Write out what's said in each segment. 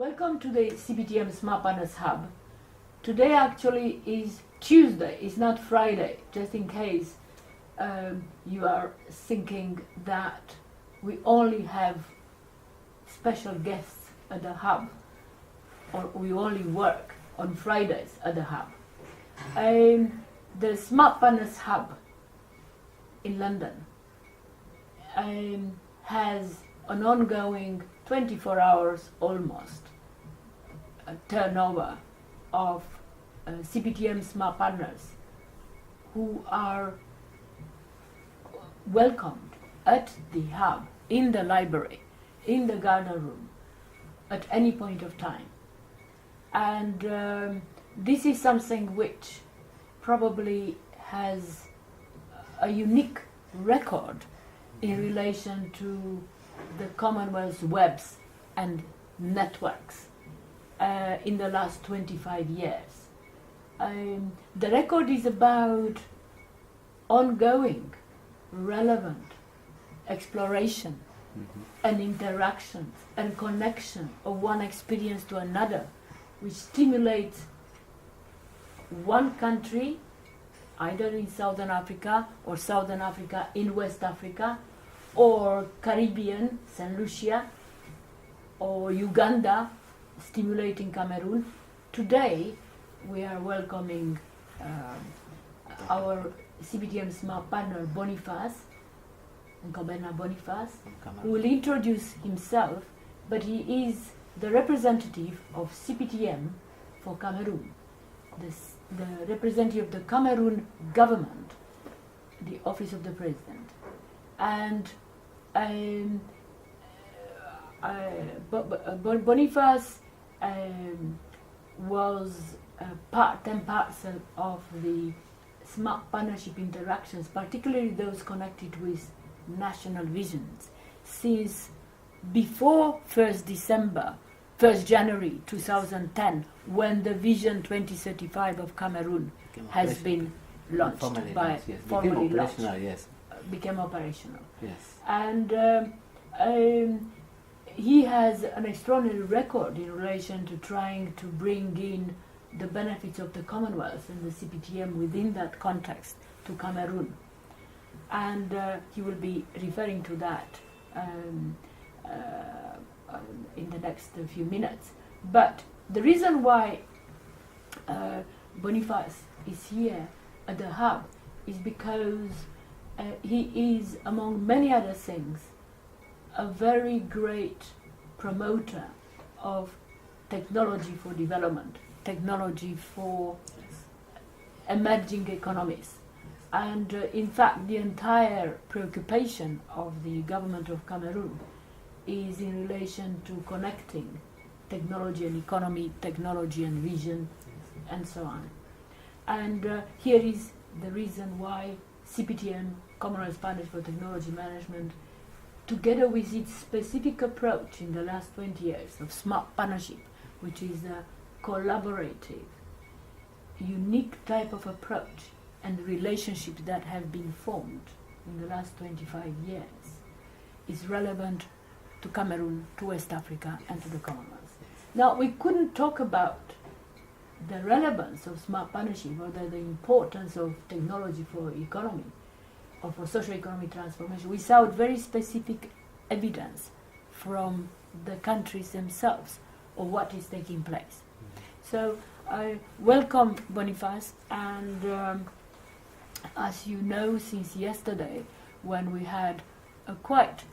Welcome to the CPTM Smart Partners Hub. Today actually is Tuesday, it's not Friday, just in case you are thinking that we only have special guests at the Hub, or we only work on Fridays at the Hub. The Smart Partners Hub in London has an ongoing 24 hours almost turnover of CPTM Smart Partners who are welcomed at the hub, in the library, in the garden room, at any point of time. And this is something which probably has a unique record in relation to the Commonwealth's webs and networks in the last 25 years. The record is about ongoing, relevant exploration and interactions and connection of one experience to another, which stimulates one country, either in Southern Africa or Southern Africa in West Africa, or Caribbean, St. Lucia, or Uganda, stimulating Cameroon. Today, we are welcoming our CPTM Smart Partner, Boniface, Nkobena Boniface, who will introduce himself, but he is the representative of CPTM for Cameroon, the representative of the Cameroon government, the Office of the President. And Boniface was part and parcel of the smart partnership interactions, particularly those connected with national visions, since before 1st January 2010, when the Vision 2035 of Cameroon has been launched, became operational. Yes. And he has an extraordinary record in relation to trying to bring in the benefits of the Commonwealth and the CPTM within that context to Cameroon. And he will be referring to that in the next few minutes. But the reason why Boniface is here at the Hub is because he is, among many other things, a very great promoter of technology for development, technology for emerging economies. And in fact, the entire preoccupation of the government of Cameroon is in relation to connecting technology and economy, technology and vision, and so on. And here is the reason why CPTM, Commonwealth Partnership for Technology Management, together with its specific approach in the last 20 years of smart partnership, which is a collaborative, unique type of approach and relationships that have been formed in the last 25 years, is relevant to Cameroon, to West Africa, and to the Commonwealth. Now, we couldn't talk about the relevance of smart partnership or the importance of technology for economy or for socio-economic transformation without very specific evidence from the countries themselves of what is taking place. So I welcome Boniface, and as you know, since yesterday, when we had a quite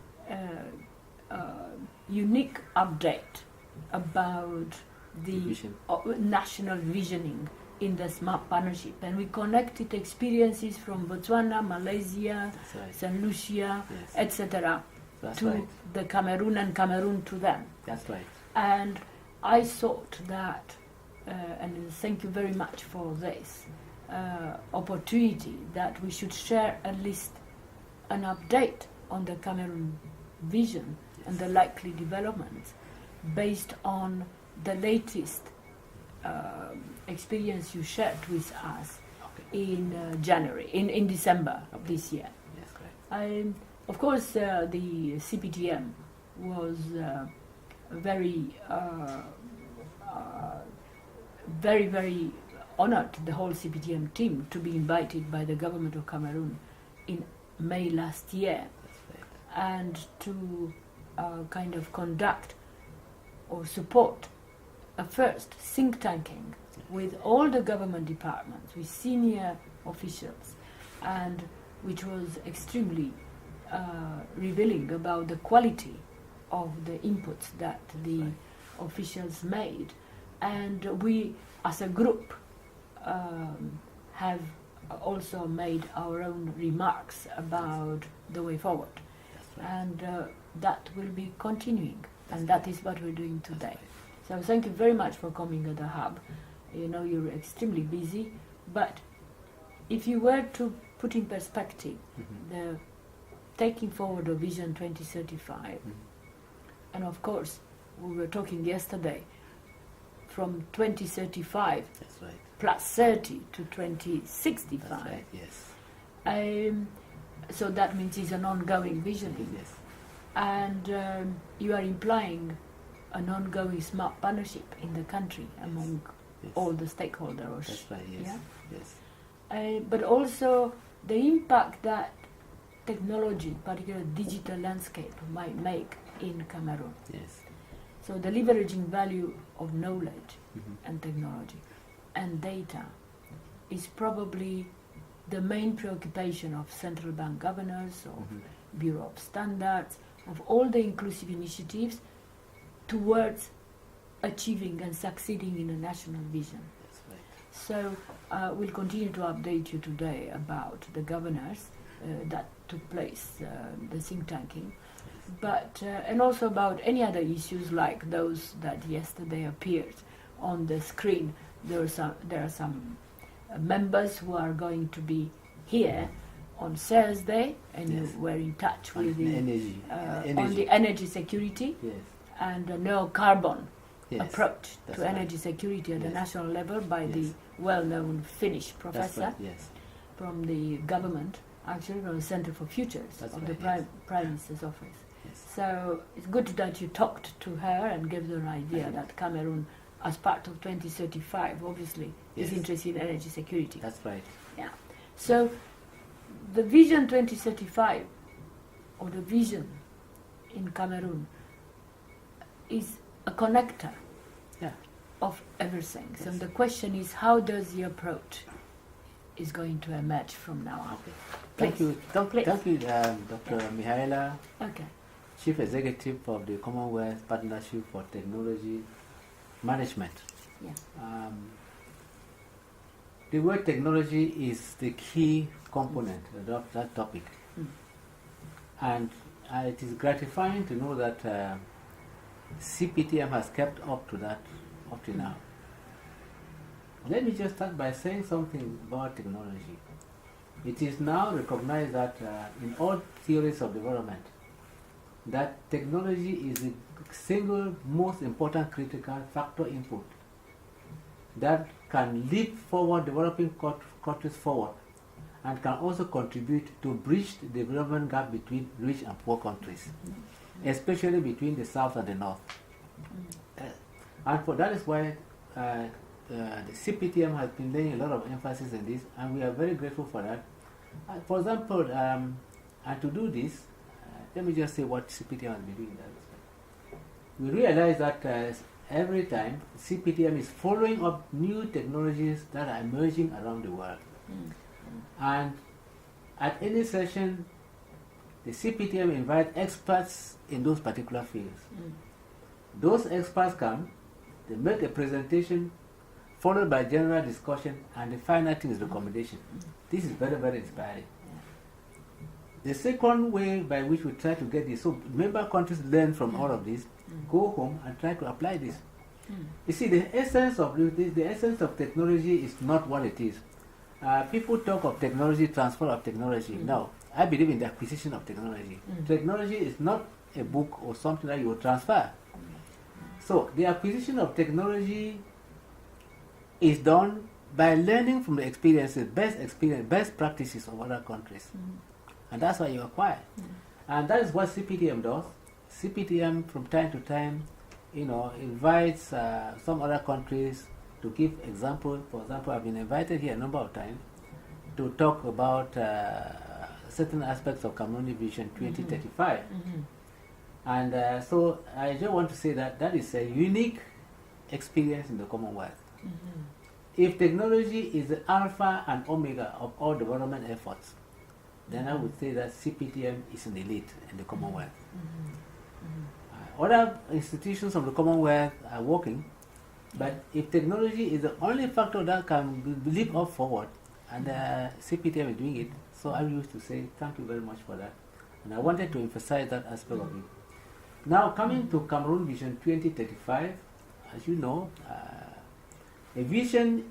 unique update about the national visioning in the smart partnership, and we connected experiences from Botswana, Malaysia, St. Lucia, etc. to the Cameroon, and Cameroon to them. That's right. And I thought that, and thank you very much for this opportunity, that we should share at least an update on the Cameroon vision and the likely developments based on the latest experience you shared with us in in December of this year. Yes, correct. Of course, the CPTM was very, very, very honored, the whole CPTM team, to be invited by the government of Cameroon in May last year, and to kind of conduct or support a first think tanking with all the government departments, with senior officials, and which was extremely revealing about the quality of the inputs that the officials made. And we, as a group, have also made our own remarks about the way forward. And that will be continuing, and that is what we're doing today. So thank you very much for coming at the hub. You know, you're extremely busy, but if you were to put in perspective the taking forward of Vision 2035, and of course, we were talking yesterday, from 2035 plus 30 to 2065. That's right, yes. So that means it's an ongoing vision. Yes. And you are implying an ongoing smart partnership in the country among all the stakeholders. That's right, yes. Yeah? Yes. But also the impact that technology, particularly digital landscape, might make in Cameroon. Yes. So the leveraging value of knowledge and technology and data is probably the main preoccupation of central bank governors, of Bureau of Standards, of all the inclusive initiatives towards achieving and succeeding in a national vision. That's right. So we'll continue to update you today about the governors that took place, the think tanking, but and also about any other issues like those that yesterday appeared on the screen. There are some members who are going to be here on Thursday, and you were in touch with the energy. on the energy security and the no carbon approach to energy security at the national level by the well-known Finnish professor from the government, actually from the Center for Futures of the Prime Minister's office. So it's good that you talked to her and gave her an idea that Cameroon, as part of 2035, obviously is interested in energy security. That's right. Yeah. So the Vision 2035, or the vision in Cameroon, is a connector of everything. So the question is, how does the approach is going to emerge from now on? Okay. Thank you, Dr. Mihaela, Chief Executive of the Commonwealth Partnership for Technology Management. The word technology is the key component of that topic. And it is gratifying to know that CPTM has kept up to that up to now. Let me just start by saying something about technology. It is now recognized that in all theories of development, that technology is the single most important critical factor input that can leap forward developing countries forward and can also contribute to bridge the development gap between rich and poor countries, especially between the south and the north. And for that is why the CPTM has been laying a lot of emphasis on this, and we are very grateful for that. For example, and to do this, let me just say what CPTM has been doing in that respect. We realize that every time CPTM is following up new technologies that are emerging around the world. And at any session, the CPTM invites experts in those particular fields. Those experts come, they make a presentation, followed by general discussion, and the final thing is recommendation. This is very, very inspiring. The second way by which we try to get this, so member countries learn from all of this, go home and try to apply this. You see, the essence of this, the essence of technology is not what it is. People talk of technology, transfer of technology. No, I believe in the acquisition of technology. Technology is not a book or something that you will transfer. So the acquisition of technology is done by learning from the experiences, best practices of other countries. And that's why you acquire. And that is what CPTM does. CPTM from time to time invites some other countries to give example. For example, I've been invited here a number of times to talk about certain aspects of Cameroon Vision 2035. And so I just want to say that that is a unique experience in the Commonwealth. If technology is the alpha and omega of all development efforts, then I would say that CPTM is an elite in the Commonwealth. Other institutions of the Commonwealth are working, but if technology is the only factor that can leap up forward, and CPTM is doing it, so I used to say thank you very much for that. And I wanted to emphasize that aspect of it. Now, coming to Cameroon Vision 2035, as you know, a vision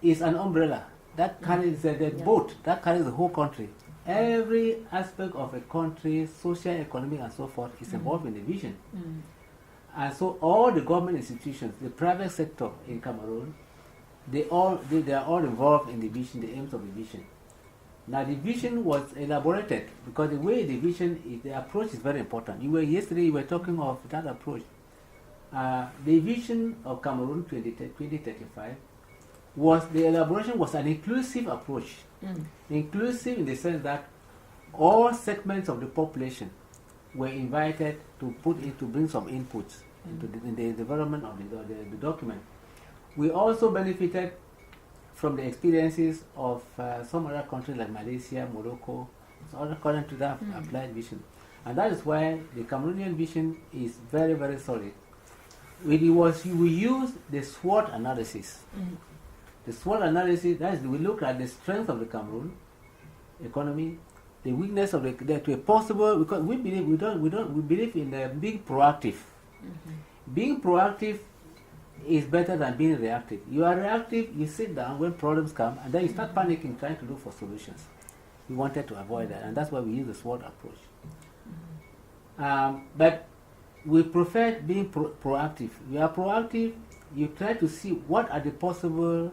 is an umbrella that carries the boat, that carries the whole country. Every aspect of a country, social, economic, and so forth, is involved in the vision. And so all the government institutions, the private sector in Cameroon, they are all involved in the vision, the aims of the vision. Now the vision was elaborated because the way the vision is, the approach is very important. Yesterday you were talking of that approach. The vision of Cameroon 2035 the elaboration was an inclusive approach. Inclusive in the sense that all segments of the population were invited to bring some inputs in the development of the document. We also benefited from the experiences of some other countries like Malaysia, Morocco, so other countries that have applied vision. And that is why the Cameroonian vision is very, very solid. We use the SWOT analysis. The SWOT analysis, that is, we look at the strength of the Cameroon economy, the weakness of to a possible, because we believe in being proactive. Being proactive is better than being reactive. You are reactive, you sit down when problems come, and then you start panicking, trying to look for solutions. We wanted to avoid that, and that's why we use the SWOT approach. But we prefer being proactive. You are proactive, you try to see what are the possible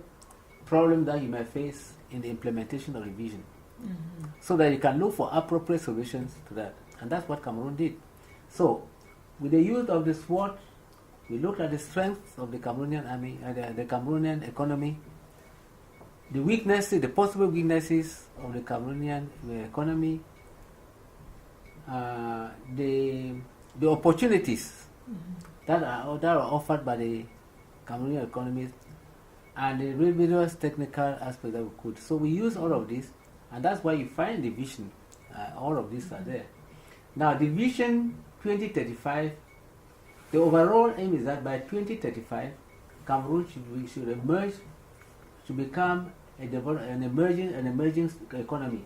problems that you may face in the implementation of the vision, so that you can look for appropriate solutions to that. And that's what Cameroon did. So, with the use of the SWOT, we looked at the strengths of the Cameroonian army, the Cameroonian economy, the weaknesses, the possible weaknesses of the Cameroonian economy, the opportunities that are offered by the Cameroonian economy, and the rigorous technical aspect that we could. So we use all of this, and that's why you find the vision. All of these are there. Now, the vision 2035. The overall aim is that by 2035, Cameroon should become an emerging economy,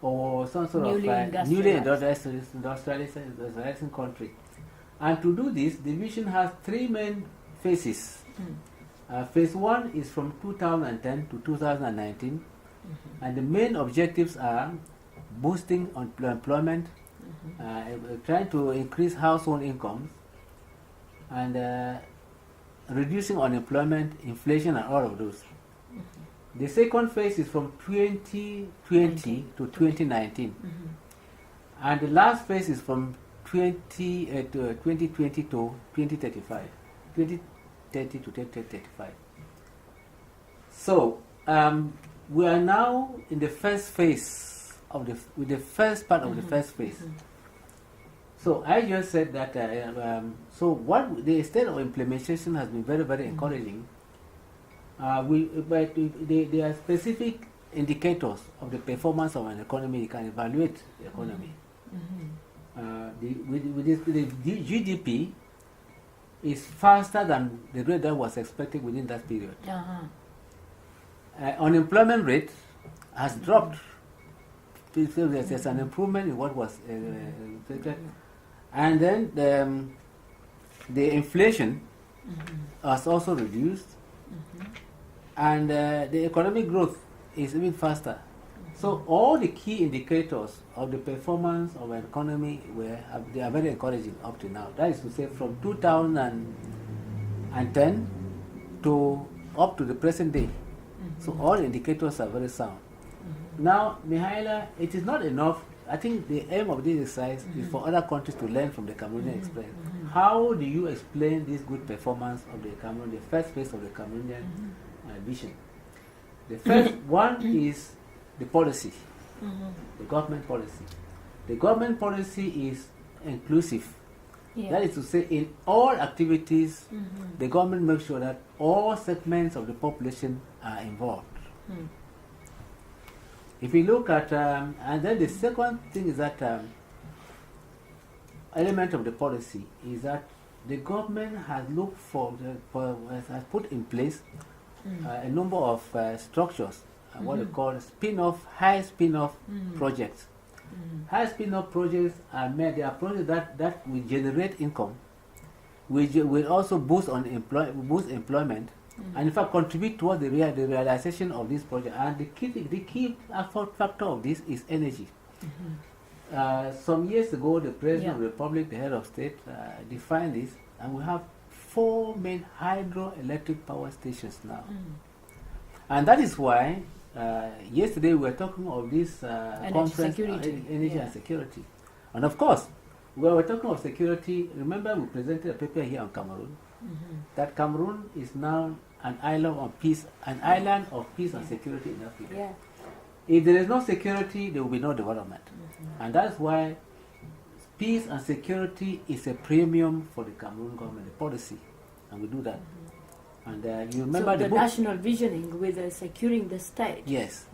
or some sort newly of newly industrializing country. And to do this, the vision has three main phases. Phase 1 is from 2010 to 2019, and the main objectives are boosting employment, trying to increase household incomes, and reducing unemployment, inflation, and all of those. The second phase is from 2020 to 2019, and the last phase is from 2020 to 2035, 2030 to 2035. So we are now in the first phase of with the first part of the first phase. So I just said that. So what the state of implementation has been very, very encouraging. But there are specific indicators of the performance of an economy. You can evaluate the economy. The GDP is faster than the rate that was expected within that period. Unemployment rate has dropped. So there's an improvement in what was expected. And then the inflation has also reduced, and the economic growth is even faster. So all the key indicators of the performance of an economy they are very encouraging up to now. That is to say, from 2010 to up to the present day. So all indicators are very sound. Now, Mihaela, it is not enough. I think the aim of this exercise is for other countries to learn from the Cameroonian experience. How do you explain this good performance of the Cameroon, the first phase of the Cameroonian vision? The first one is the policy, the government policy. The government policy is inclusive. Yeah. That is to say, in all activities, the government makes sure that all segments of the population are involved. If we look at, and then the second thing is that element of the policy is that the government has looked has put in place a number of structures, what they call spin-off, high spin-off projects. High spin-off projects are made. They are projects that will generate income, which will also boost employment, and in fact contribute towards the realization of this project. And the key factor of this is energy. Some years ago, the President of the Republic, the head of state, defined this, and we have 4 main hydroelectric power stations now. And that is why yesterday we were talking of this conference on energy and security. And of course, when we were talking of security, remember we presented a paper here on Cameroon, that Cameroon is now an island of peace and security in Africa. Yeah. If there is no security, there will be no development. And that's why peace and security is a premium for the Cameroon government, the policy. And we do that. And you remember so the book? national visioning with securing the state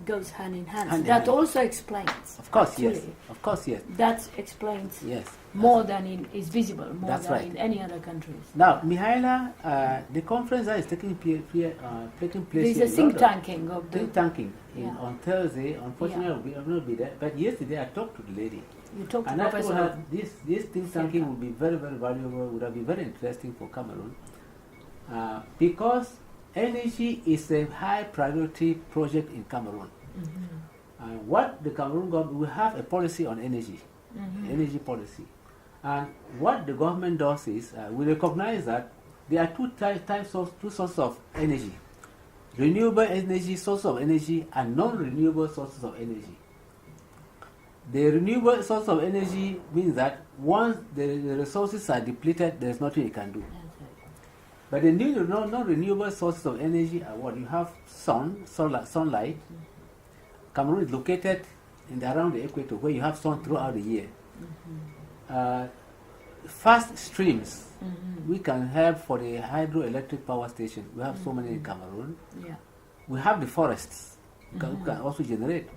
goes hand in hand. That also explains. Of course, yes. Of course, yes. That explains more than is visible, more than in any other countries. Now, Mihaela, the conference that is taking place There's a think tanking of the... Think tanking on Thursday. Unfortunately, I will not be there. But yesterday I talked to the lady. You talked to and Professor... I told her this think tanking would be very, very valuable, would have been very interesting for Cameroon. Because energy is a high priority project in Cameroon. What the Cameroon government, we have a policy on energy, energy policy. And what the government does is, we recognize that there are two sources of energy. Renewable energy, source of energy, and non-renewable sources of energy. The renewable source of energy means that once the resources are depleted, there's nothing you can do. But the non-renewable sources of energy are what? You have sunlight. Cameroon is located around the equator where you have sun throughout the year. Fast streams. We can have for the hydroelectric power station. We have so many in Cameroon. We have the forests. We can also generate.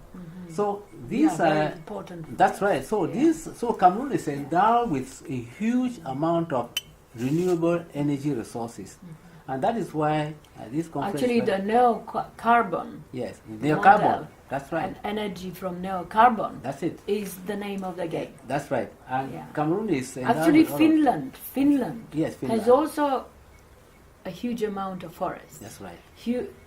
So these are important. That's right. So so Cameroon is endowed with a huge amount of renewable energy resources, and that is why this conference... Actually, the neocarbon. Yes, neocarbon. That's right. And energy from neocarbon. That's it. Is the name of the game. That's right. And Cameroon is... Actually, Finland Finland has also a huge amount of forest. That's right.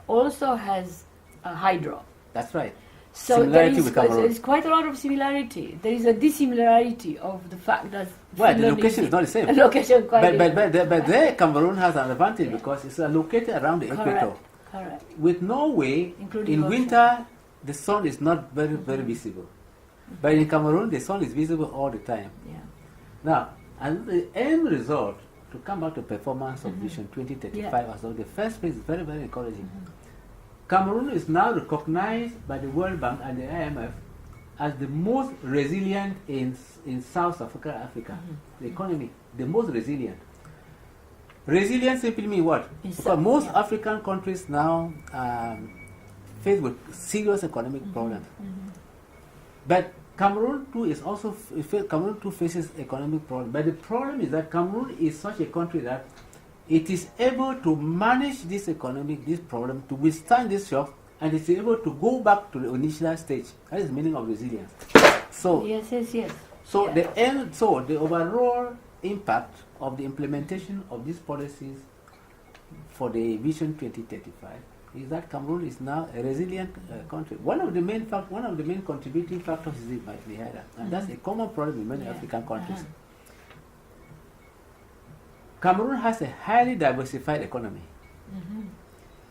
Also has a hydro. That's right. So there is quite a lot of similarity. There is a dissimilarity of the fact that the location is not the same. The location but there Cameroon has an advantage because it's located around the equator. Correct. With Norway, in winter, the sun is not very, very visible. But in Cameroon, the sun is visible all the time. Now, and the end result, to come back to performance of Vision 2035, as well, the first phase is very, very encouraging. Cameroon is now recognized by the World Bank and the IMF as the most resilient in South Africa, the economy, the most resilient. Resilient simply means what? Because most African countries now faced with serious economic problems. But Cameroon too faces economic problems. But the problem is that Cameroon is such a country that it is able to manage this problem, to withstand this shock, and it's able to go back to the initial stage. That is the meaning of resilience. So yes. So the overall impact of the implementation of these policies for the Vision 2035 is that Cameroon is now a resilient country. One of the main contributing factors is the Mihaela, and that's a common problem in many African countries. Cameroon has a highly diversified economy.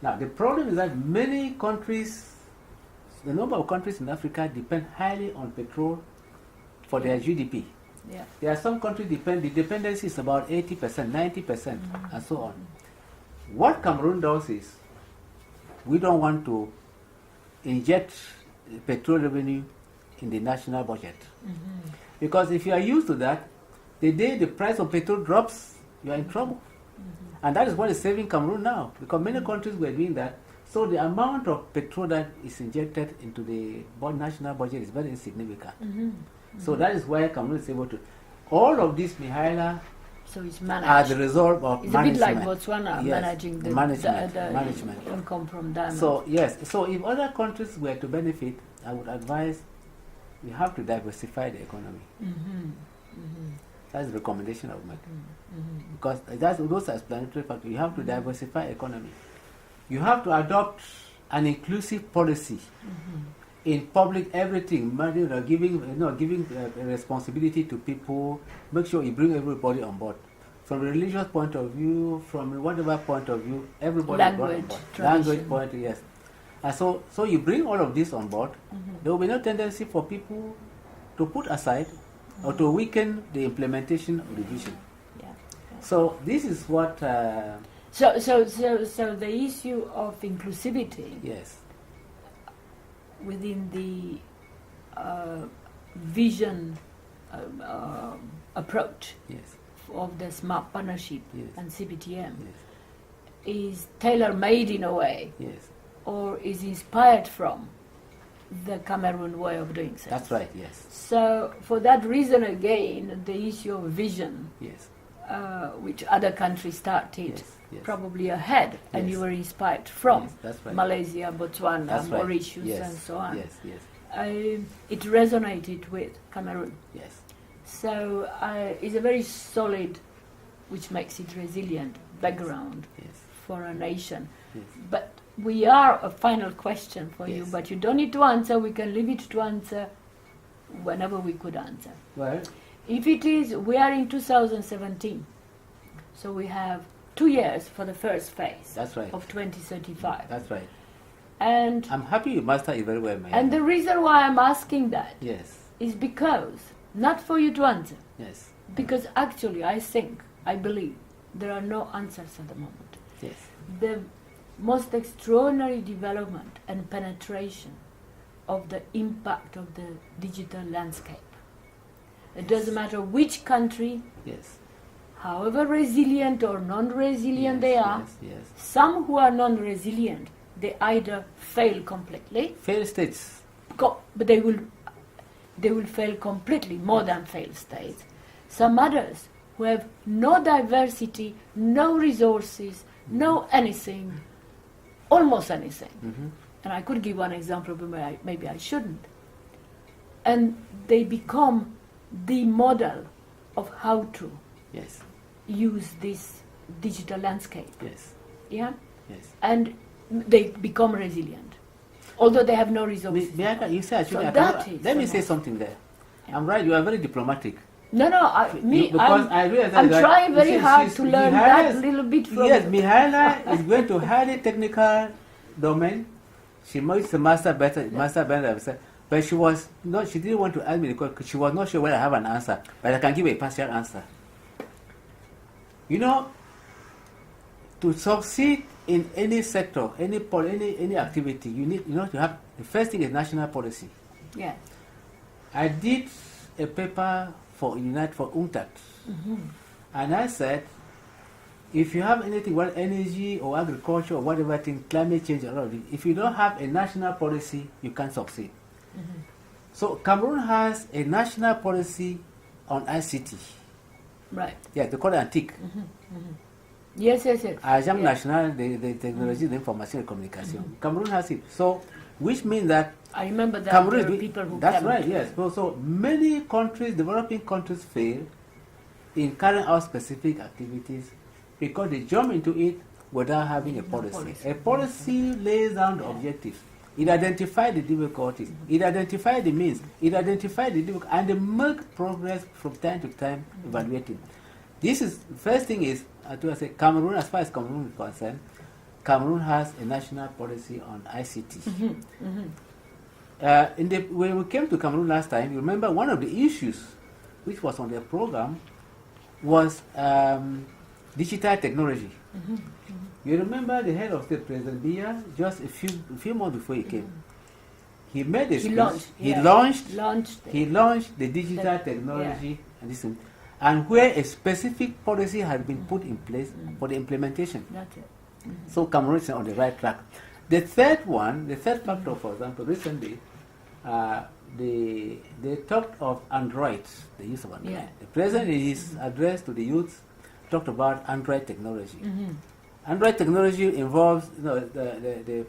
Now, the problem is that many countries, the number of countries in Africa depend highly on petrol for their GDP. Yeah. There are some countries the dependency is about 80%, 90%, and so on. What Cameroon does is, we don't want to inject petrol revenue in the national budget. Because if you are used to that, the day the price of petrol drops, you are in trouble. And that is what is saving Cameroon now, because many countries were doing that. So the amount of petrol that is injected into the national budget is very insignificant. So that is why Cameroon is able to. All of this, Mihaela, So it's are managed. the result of It's management. a bit like Botswana managing the management. income from diamonds. So yes, so if other countries were to benefit, I would advise we have to diversify the economy. That's the recommendation of mine. Because those are explanatory factors. You have to diversify economy. You have to adopt an inclusive policy in public everything. Giving responsibility to people. Make sure you bring everybody on board. From a religious point of view, from whatever point of view, everybody is brought on board. Language point, yes. And so you bring all of this on board. There will be no tendency for people to put aside or to weaken the implementation of the vision. Yeah. So this is what. So the issue of inclusivity Yes. within the vision approach Yes. of the smart partnership Yes. and CBTM Yes. is tailor-made in a way, Yes. or is inspired from the Cameroon way of doing things. That's right. Yes. So for that reason again, the issue of vision, Yes. which other countries started Yes. Yes. probably ahead, and Yes. you were inspired from Yes, that's right. Malaysia, Botswana, That's right. Mauritius, Yes. and so on. Yes. Yes. It resonated with Cameroon. Yes. So it's a very solid, which makes it resilient, background Yes. for a nation. Yes. But we are a final question for you, Yes. but you don't need to answer. We can leave it to answer whenever we could answer. Well. If it is, we are in 2017, so we have 2 years for the first phase That's right. of 2035. That's right. And I'm happy you master it very well, man. and the reason why I'm asking that Yes. is because, not for you to answer, Yes. because actually I believe there are no answers at the moment. Yes. The most extraordinary development and penetration of the impact of the digital landscape. It doesn't matter which country, Yes. however resilient or non-resilient Yes, they are. Yes. Yes. Some who are non-resilient, they either fail completely, Failed states. but they will fail completely, more than failed states. Some others who have no diversity, no resources, no anything, almost anything. And I could give one example, but maybe I shouldn't. And they become the model of how to Yes. use this digital landscape. Yes. Yeah? Yes. And they become resilient, although they have no resources. You say actually. So that is let me so say nice. something there. Yeah. I'm right. You are very diplomatic. No, Because I realize I'm that trying very she's- hard she's- to learn Mihaela that little bit from Yes, you. Mihaela is going to highly technical domain. She makes the master better herself. But she didn't want to ask me the question because she was not sure whether I have an answer. But I can give a partial answer. You know, to succeed in any sector, any activity, you need to have the first thing is national policy. Yeah. I did a paper for UNCTAD, and I said, if you have anything, well, energy or agriculture or whatever thing, climate change, all of it, if you don't have a national policy, you can't succeed. So Cameroon has a national policy on ICT. Right. Yeah, they call it ANTIC. Yes. Agence Yes. Nationale de Technologie d'Information et Communication. Cameroon has it. So, which means that I remember that Cameroon there is were people who that's came right, to- yes. So many countries, developing countries, fail in carrying out specific activities because they jump into it without having a policy. A policy lays down the objectives. It identifies the difficulties. It identifies the means. It identifies the difficulties, and they make progress from time to time, evaluating. This is first thing is to say Cameroon, as far as Cameroon is concerned, Cameroon has a national policy on ICT. When we came to Cameroon last time, you remember one of the issues which was on their program was digital technology. You remember the head of state, President Biya, just a few months before he came. He made a speech. He launched the digital technology and this, and where a specific policy had been put in place for the implementation. That's it. So Cameroon is on the right track. The third factor, for example, recently, they talked of Androids, the use of Android. Yeah. The president, in his address to the youth, talked about Android technology. Android technology involves the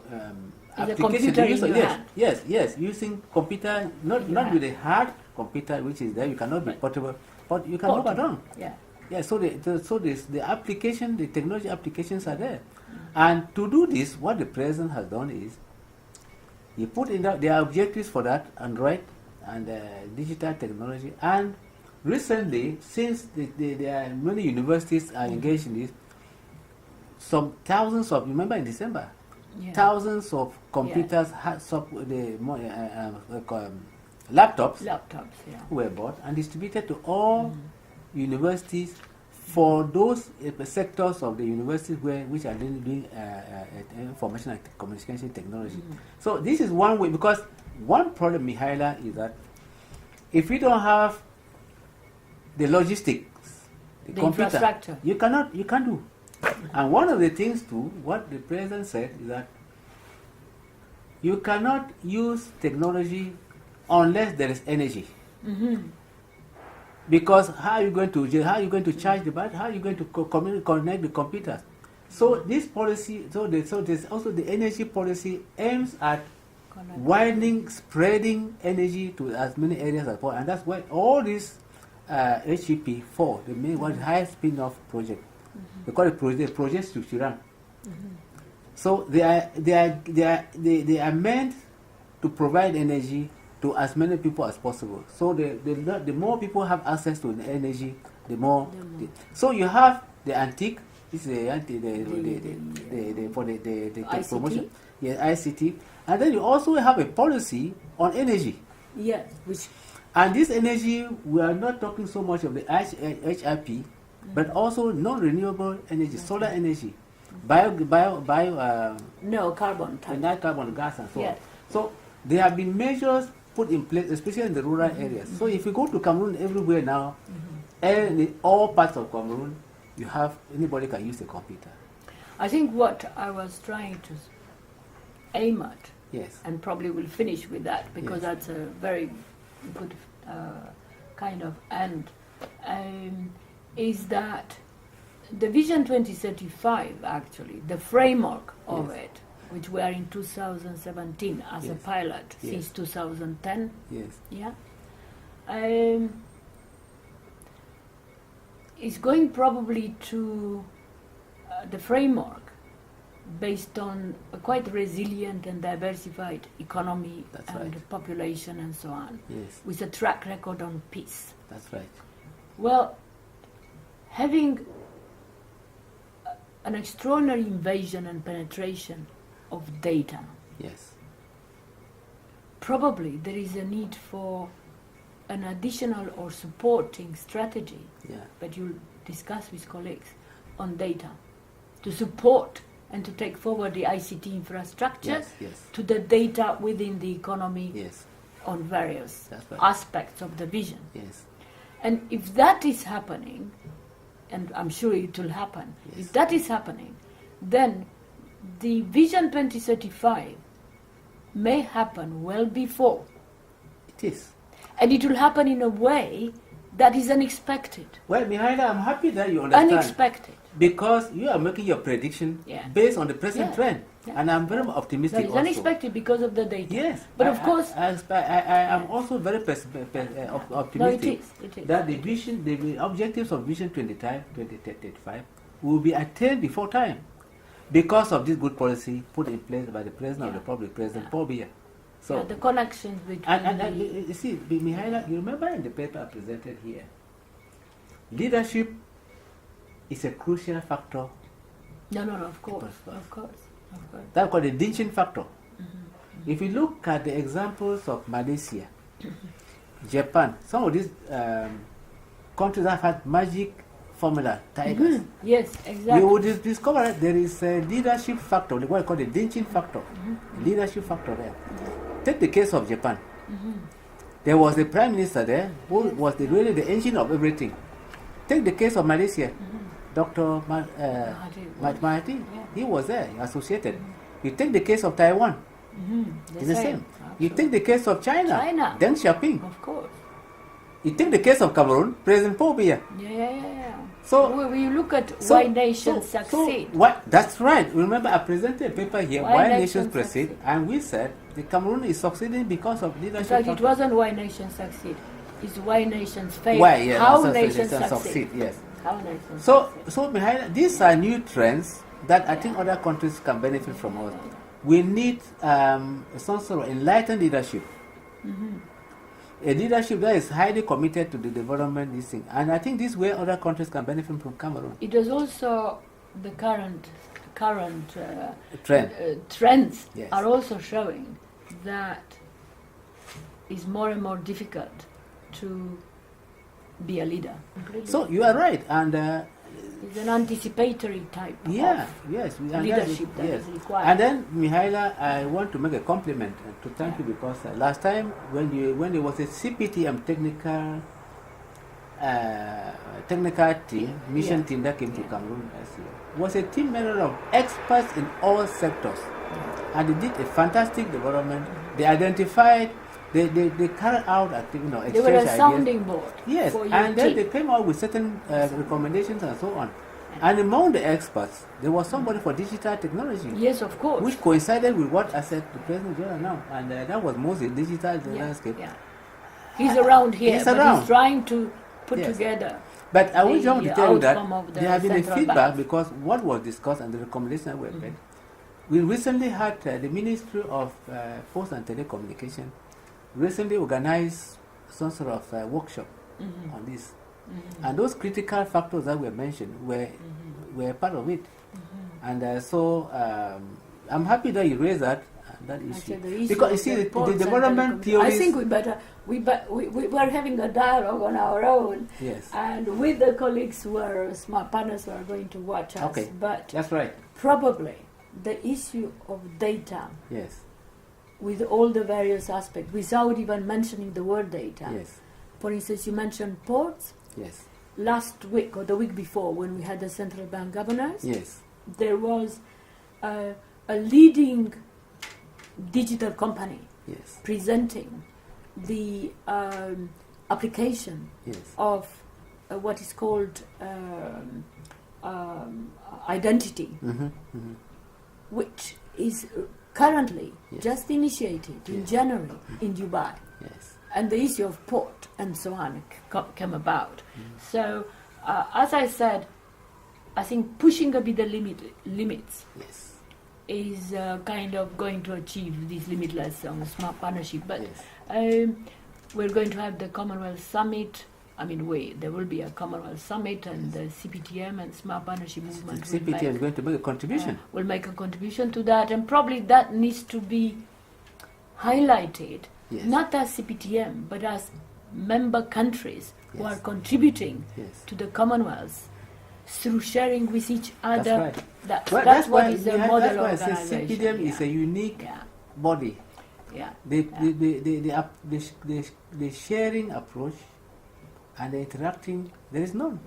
application. Yes, using computer, not with a hard computer, which is there. You cannot be portable, but you can move around. Yeah. So the application, the technology applications are there, and to do this, what the president has done is he put in their objectives for that Android and digital technology. And recently, since there are many universities are engaged in this, some thousands of, remember in December, thousands of computers laptops were bought and distributed to all universities for those sectors of the universities which are doing information and communication technology. So this is one way, because one problem, Mihaela, is that if we don't have the logistics, the computer, infrastructure, you can't do. And one of the things too, what the president said is that you cannot use technology unless there is energy. Because how are you going to charge the battery? How are you going to connect the computers? So this policy, so there's also the energy policy aims at spreading energy to as many areas as possible, and that's why all this HEP4, the main one, high spin-off project, they call it project structural. So they are meant to provide energy to as many people as possible. So the more people have access to the energy, the more. So you have the antique. This is the promotion. ICT, and then you also have a policy on energy. Yes, and this energy, we are not talking so much of the HIP, but also non-renewable energy, solar energy, carbon gas, and so on. So there have been measures put in place, especially in the rural areas. So if you go to Cameroon, everywhere now, and in all parts of Cameroon, anybody can use a computer. I think what I was trying to aim at, and probably will finish with that, because that's a very good kind of end, is that the Vision 2035, actually, the framework of it, which we are in 2017 as a pilot since 2010, is going probably to the framework based on a quite resilient and diversified economy population and so on, with a track record on peace. That's right. Well, having an extraordinary invasion and penetration of data, probably there is a need for an additional or supporting strategy that you'll discuss with colleagues on data to support and to take forward the ICT infrastructure to the data within the economy on various aspects of the vision. And if that is happening, and I'm sure it will happen, if that is happening, then the Vision 2035 may happen well before. It is. And it will happen in a way that is unexpected. Well, Mihaela, I'm happy that you understand. Unexpected. Because you are making your prediction based on the present trend. And I'm very optimistic also. It's unexpected because of the data. Yes. But of course... I am also very optimistic that the vision, the objectives of Vision 2035 will be attained before time because of this good policy put in place by the President of the Republic, President Paul Biya. So the connections between... And you see, Mihaela, you remember in the paper I presented here, leadership is a crucial factor. No, of course. That's called the dinching factor. If you look at the examples of Malaysia, Japan, some of these countries that have had magic formula, tigers. Yes, exactly. You would discover that there is a leadership factor, what I call the Dinchin factor, leadership factor there. Take the case of Japan. There was a prime minister there who was really the engine of everything. Take the case of Malaysia, Dr. Mahathir. He was there, associated. You take the case of Taiwan, it's the same. You take the case of China. Deng Xiaoping. Of course. You take the case of Cameroon, President Paul Biya. Yeah. So when you look at why nations succeed. That's right. Remember, I presented a paper here, Why Nations Succeed, and we said the Cameroon is succeeding because of leadership. In fact, it wasn't why nations succeed. It's why nations fail. How nations succeed. Yes. How nations so Mihaela, these are new trends that I think other countries can benefit from us. We need some sort of enlightened leadership. A leadership that is highly committed to the development of this thing. And I think this way other countries can benefit from Cameroon. It is also the current trends are also showing that it's more and more difficult to be a leader. So you are right, and it's an anticipatory type of leadership that is required. And then, Mihaela, I want to make a compliment to thank you because last time when there was a CPTM technical team, mission team that came to Cameroon last year, was a team made up of experts in all sectors, and they did a fantastic development. They identified. They carried out activity, exchange they were a ideas. Sounding board. Yes, and then they came out with certain recommendations and so on. And among the experts, there was somebody for digital technology. Yes, of course. Which coincided with what I said to President Jonah now, and that was mostly digital landscape. Yeah. He's around here, he's trying to put together. But I would want to tell you that there have been a feedback because what was discussed and the recommendations were made. We recently had the Ministry of Post and Telecommunication recently organized some sort of workshop on this. And those critical factors that were mentioned were part of it. And so I'm happy that you raised that issue. Because you see, the development theories... I think we're having a dialogue on our own. Yes. And with the colleagues who are smart partners who are going to watch us. Okay. But that's right. Probably the issue of data. Yes. With all the various aspects, without even mentioning the word data. Yes. For instance, you mentioned ports. Yes. Last week or the week before, when we had the central bank governors, yes, there was a leading digital company presenting the application of what is called identity, which is currently just initiated in January in Dubai. Yes. And the issue of port and so on came about. So, as I said, I think pushing a bit the limits is kind of going to achieve this limitless smart partnership. But we're going to have the Commonwealth Summit. I mean, there will be a Commonwealth Summit, and the CPTM and Smart Partnership Movement CPTM is going to make a contribution. Will make a contribution to that, and probably that needs to be highlighted. Yes. Not as CPTM, but as member countries who are contributing to the Commonwealth through sharing with each other. That's right. That's what is a model organization. That's why I say CPTM is a unique body. Yeah. The sharing approach and the interacting, there is none.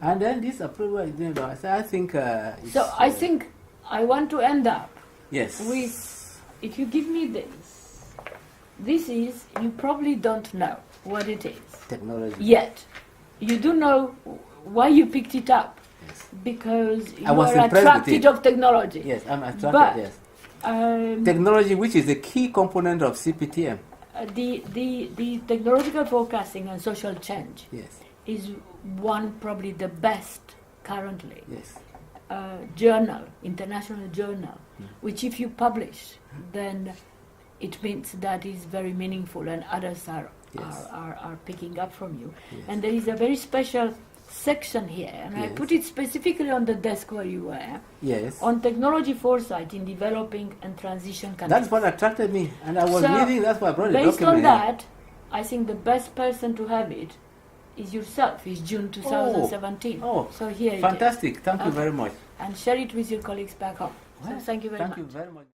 And then this approach, I think... I think I want to end up with... If you give me this is, you probably don't know what it is. Technology. Yet, you do know why you picked it up. Yes. Because you are attracted of technology. Yes, I'm attracted, technology, which is a key component of CPTM. The technological forecasting and social change is probably the best currently. Yes. Journal, international journal, which if you publish, then it means that is very meaningful and others are picking up from you. Yes. And there is a very special section here, and I put it specifically on the desk where you were, on technology foresight in developing and transition countries. That's what attracted me, and I was reading, that's why I brought it. Based on that, I think the best person to have it is yourself. It's June 2017. Oh, so here fantastic. Thank you Okay. very much. And share it with your colleagues back home. So Well, thank you very much. Thank you very much.